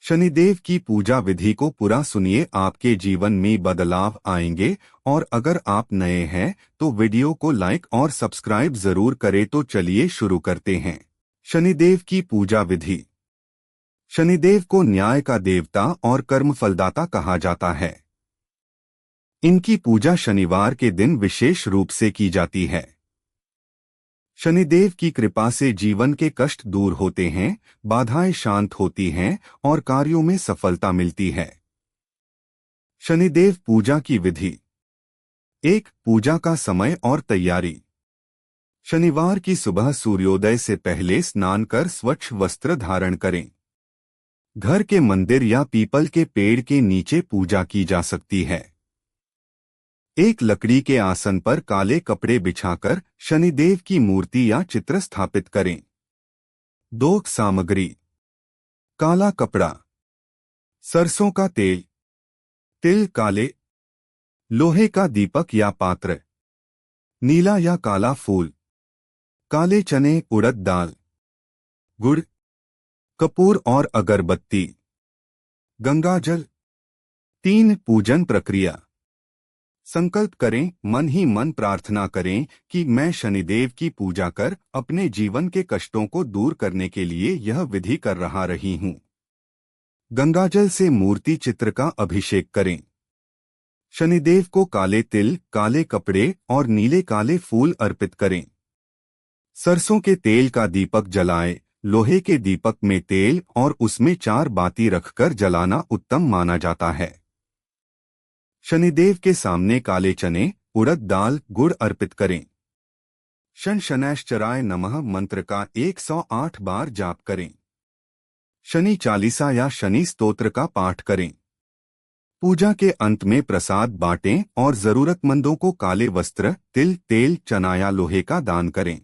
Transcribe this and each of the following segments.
शनिदेव की पूजा विधि को पूरा सुनिए, आपके जीवन में बदलाव आएंगे। और अगर आप नए हैं तो वीडियो को लाइक और सब्सक्राइब जरूर करें। तो चलिए शुरू करते हैं। शनिदेव की पूजा विधि। शनिदेव को न्याय का देवता और कर्मफलदाता कहा जाता है। इनकी पूजा शनिवार के दिन विशेष रूप से की जाती है। शनिदेव की कृपा से जीवन के कष्ट दूर होते हैं, बाधाएं शांत होती हैं और कार्यों में सफलता मिलती है। शनिदेव पूजा की विधि। 1. पूजा का समय और तैयारी। शनिवार की सुबह सूर्योदय से पहले स्नान कर स्वच्छ वस्त्र धारण करें। घर के मंदिर या पीपल के पेड़ के नीचे पूजा की जा सकती है। एक लकड़ी के आसन पर काले कपड़े बिछाकर शनिदेव की मूर्ति या चित्र स्थापित करें। 2. सामग्री। काला कपड़ा, सरसों का तेल, तिल काले, लोहे का दीपक या पात्र, नीला या काला फूल, काले चने, उड़द दाल, गुड़, कपूर और अगरबत्ती, गंगाजल। 3. पूजन प्रक्रिया। संकल्प करें, मन ही मन प्रार्थना करें कि मैं शनिदेव की पूजा कर अपने जीवन के कष्टों को दूर करने के लिए यह विधि कर रही हूँ। गंगाजल से मूर्ति चित्र का अभिषेक करें। शनिदेव को काले तिल, काले कपड़े और नीले काले फूल अर्पित करें। सरसों के तेल का दीपक जलाएं। लोहे के दीपक में तेल और उसमें 4 बाती रखकर जलाना उत्तम माना जाता है। शनिदेव के सामने काले चने, उड़द दाल, गुड़ अर्पित करें। शन शनैश्चराय नमः मंत्र का 108 बार जाप करें। शनि चालीसा या शनि स्तोत्र का पाठ करें। पूजा के अंत में प्रसाद बांटें और जरूरतमंदों को काले वस्त्र, तिल, तेल, चना या लोहे का दान करें।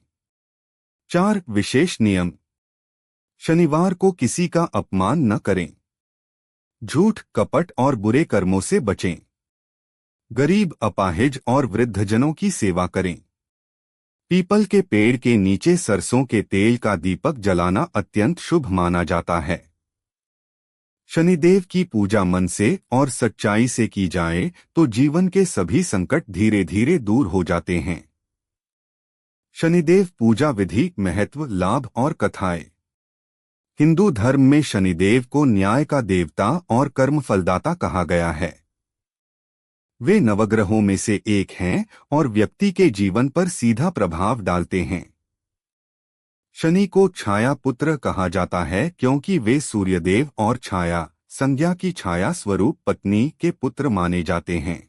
4. विशेष नियम। शनिवार को किसी का अपमान न करें। झूठ, कपट और बुरे कर्मों से बचें। गरीब, अपाहिज और वृद्धजनों की सेवा करें। पीपल के पेड़ के नीचे सरसों के तेल का दीपक जलाना अत्यंत शुभ माना जाता है। शनिदेव की पूजा मन से और सच्चाई से की जाए तो जीवन के सभी संकट धीरे धीरे दूर हो जाते हैं। शनिदेव पूजा विधि, महत्व, लाभ और कथाएं। हिंदू धर्म में शनिदेव को न्याय का देवता और कर्मफलदाता कहा गया है। वे नवग्रहों में से एक हैं और व्यक्ति के जीवन पर सीधा प्रभाव डालते हैं। शनि को छाया पुत्र कहा जाता है क्योंकि वे सूर्यदेव और छाया संज्ञा की छाया स्वरूप पत्नी के पुत्र माने जाते हैं।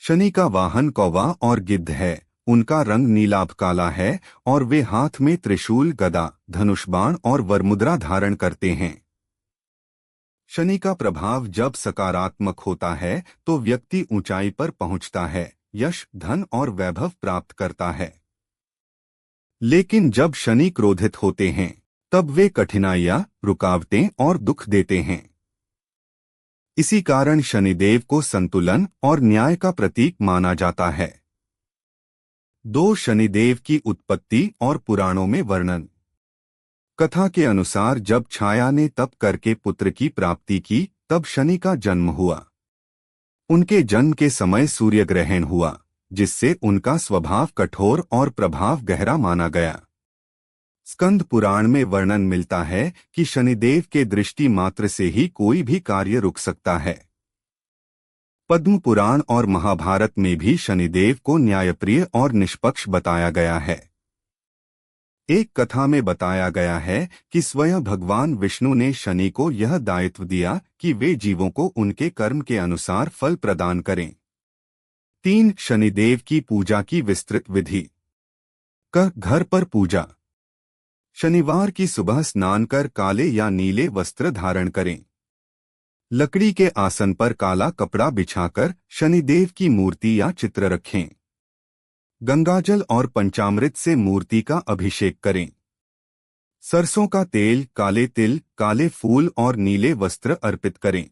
शनि का वाहन कौवा और गिद्ध है। उनका रंग नीलाभ काला है और वे हाथ में त्रिशूल, गदा, धनुष बाण और वरमुद्रा धारण करते हैं। शनि का प्रभाव जब सकारात्मक होता है तो व्यक्ति ऊंचाई पर पहुंचता है, यश, धन और वैभव प्राप्त करता है। लेकिन जब शनि क्रोधित होते हैं तब वे कठिनाइयां, रुकावटें और दुख देते हैं। इसी कारण शनिदेव को संतुलन और न्याय का प्रतीक माना जाता है। 2. शनिदेव की उत्पत्ति और पुराणों में वर्णन। कथा के अनुसार जब छाया ने तप करके पुत्र की प्राप्ति की तब शनि का जन्म हुआ। उनके जन्म के समय सूर्य ग्रहण हुआ, जिससे उनका स्वभाव कठोर और प्रभाव गहरा माना गया। स्कंद पुराण में वर्णन मिलता है कि शनिदेव के दृष्टि मात्र से ही कोई भी कार्य रुक सकता है। पद्म पुराण और महाभारत में भी शनिदेव को न्यायप्रिय और निष्पक्ष बताया गया है। एक कथा में बताया गया है कि स्वयं भगवान विष्णु ने शनि को यह दायित्व दिया कि वे जीवों को उनके कर्म के अनुसार फल प्रदान करें। 3. शनिदेव की पूजा की विस्तृत विधि। घर पर पूजा। शनिवार की सुबह स्नान कर काले या नीले वस्त्र धारण करें। लकड़ी के आसन पर काला कपड़ा बिछाकर शनिदेव की मूर्ति या चित्र रखें। गंगाजल और पंचामृत से मूर्ति का अभिषेक करें। सरसों का तेल, काले तिल, काले फूल और नीले वस्त्र अर्पित करें।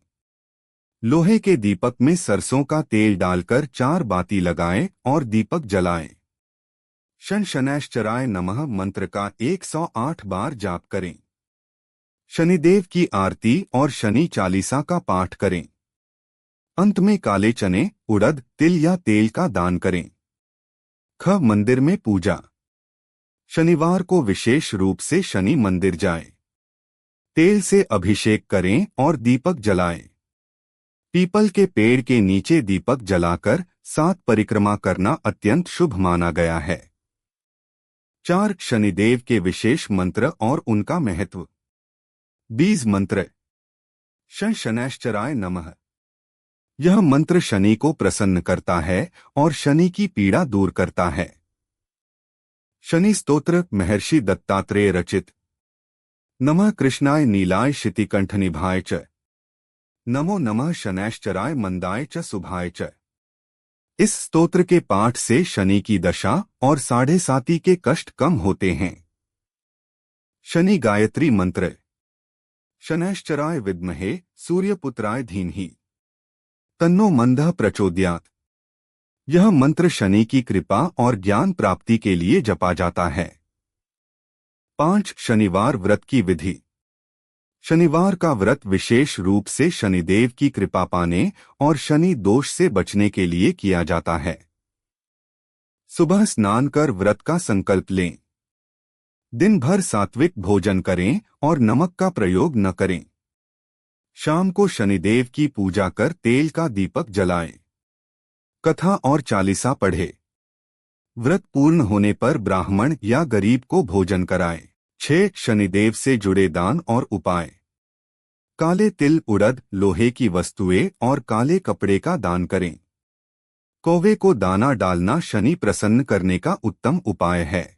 लोहे के दीपक में सरसों का तेल डालकर 4 बाती लगाएं और दीपक जलाएं। शन शनैश्चराय नमः मंत्र का 108 बार जाप करें। शनिदेव की आरती और शनि चालीसा का पाठ करें। अंत में काले चने, उड़द, तिल या तेल का दान करें। मंदिर में पूजा। शनिवार को विशेष रूप से शनि मंदिर जाएं। तेल से अभिषेक करें और दीपक जलाएं। पीपल के पेड़ के नीचे दीपक जलाकर 7 परिक्रमा करना अत्यंत शुभ माना गया है। 4 शनिदेव के विशेष मंत्र और उनका महत्व। बीज मंत्र। शनैश्चराय नमः। यह मंत्र शनि को प्रसन्न करता है और शनि की पीड़ा दूर करता है। शनि स्तोत्र महर्षि दत्तात्रेय रचित। नमः कृष्णाय नीलाय शितिकंठनिभाय च, नमो नमः शनैश्चराय मंदाय च शुभाय च। इस स्तोत्र के पाठ से शनि की दशा और 7.5 के कष्ट कम होते हैं। शनि गायत्री मंत्र। शनैश्चराय विद्महे सूर्यपुत्राय धीमहि, तन्नो मंदः प्रचोदयात्। यह मंत्र शनि की कृपा और ज्ञान प्राप्ति के लिए जपा जाता है। 5 शनिवार व्रत की विधि। शनिवार का व्रत विशेष रूप से शनिदेव की कृपा पाने और शनि दोष से बचने के लिए किया जाता है। सुबह स्नान कर व्रत का संकल्प लें। दिन भर सात्विक भोजन करें और नमक का प्रयोग न करें। शाम को शनिदेव की पूजा कर तेल का दीपक जलाएं। कथा और चालीसा पढ़े। व्रत पूर्ण होने पर ब्राह्मण या गरीब को भोजन कराएं। 6 शनिदेव से जुड़े दान और उपाय। काले तिल, उड़द, लोहे की वस्तुएं और काले कपड़े का दान करें। कौवे को दाना डालना शनि प्रसन्न करने का उत्तम उपाय है।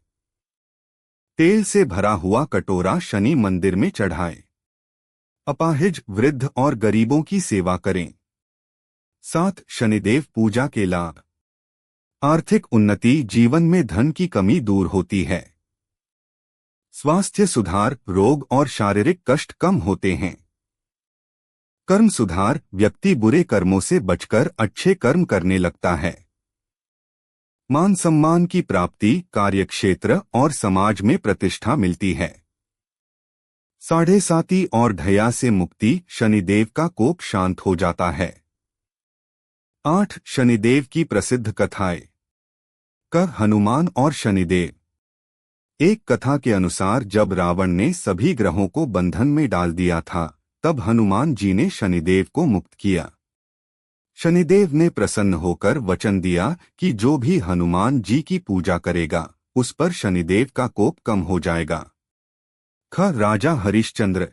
तेल से भरा हुआ कटोरा शनि मंदिर में चढ़ाएं। अपाहिज, वृद्ध और गरीबों की सेवा करें। 7 शनिदेव पूजा के लाभ। आर्थिक उन्नति, जीवन में धन की कमी दूर होती है। स्वास्थ्य सुधार, रोग और शारीरिक कष्ट कम होते हैं। कर्म सुधार, व्यक्ति बुरे कर्मों से बचकर अच्छे कर्म करने लगता है। मान सम्मान की प्राप्ति, कार्यक्षेत्र और समाज में प्रतिष्ठा मिलती है। 7.5 और ढया से मुक्ति, शनिदेव का कोप शांत हो जाता है। 8 शनिदेव की प्रसिद्ध कथाएं। हनुमान और शनिदेव। एक कथा के अनुसार जब रावण ने सभी ग्रहों को बंधन में डाल दिया था, तब हनुमान जी ने शनिदेव को मुक्त किया। शनिदेव ने प्रसन्न होकर वचन दिया कि जो भी हनुमान जी की पूजा करेगा, उस पर शनिदेव का कोप कम हो जाएगा। राजा हरिश्चंद्र।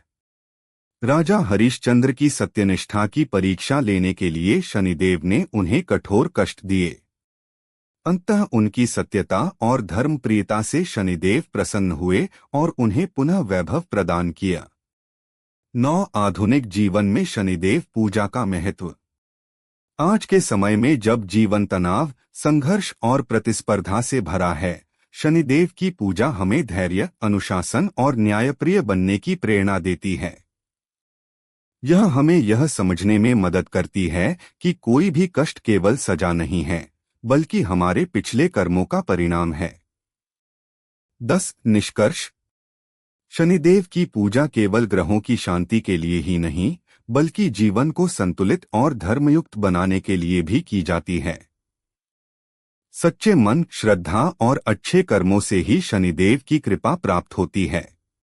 राजा हरिश्चंद्र की सत्यनिष्ठा की परीक्षा लेने के लिए शनिदेव ने उन्हें कठोर कष्ट दिए। अंततः उनकी सत्यता और धर्मप्रियता से शनिदेव प्रसन्न हुए और उन्हें पुनः वैभव प्रदान किया। 9 आधुनिक जीवन में शनिदेव पूजा का महत्व। आज के समय में जब जीवन तनाव, संघर्ष और प्रतिस्पर्धा से भरा है, शनिदेव की पूजा हमें धैर्य, अनुशासन और न्यायप्रिय बनने की प्रेरणा देती है। यह हमें यह समझने में मदद करती है कि कोई भी कष्ट केवल सजा नहीं है, बल्कि हमारे पिछले कर्मों का परिणाम है। 10 निष्कर्ष। शनिदेव की पूजा केवल ग्रहों की शांति के लिए ही नहीं, बल्कि जीवन को संतुलित और धर्मयुक्त बनाने के लिए भी की जाती है। सच्चे मन, श्रद्धा और अच्छे कर्मों से ही शनिदेव की कृपा प्राप्त होती है।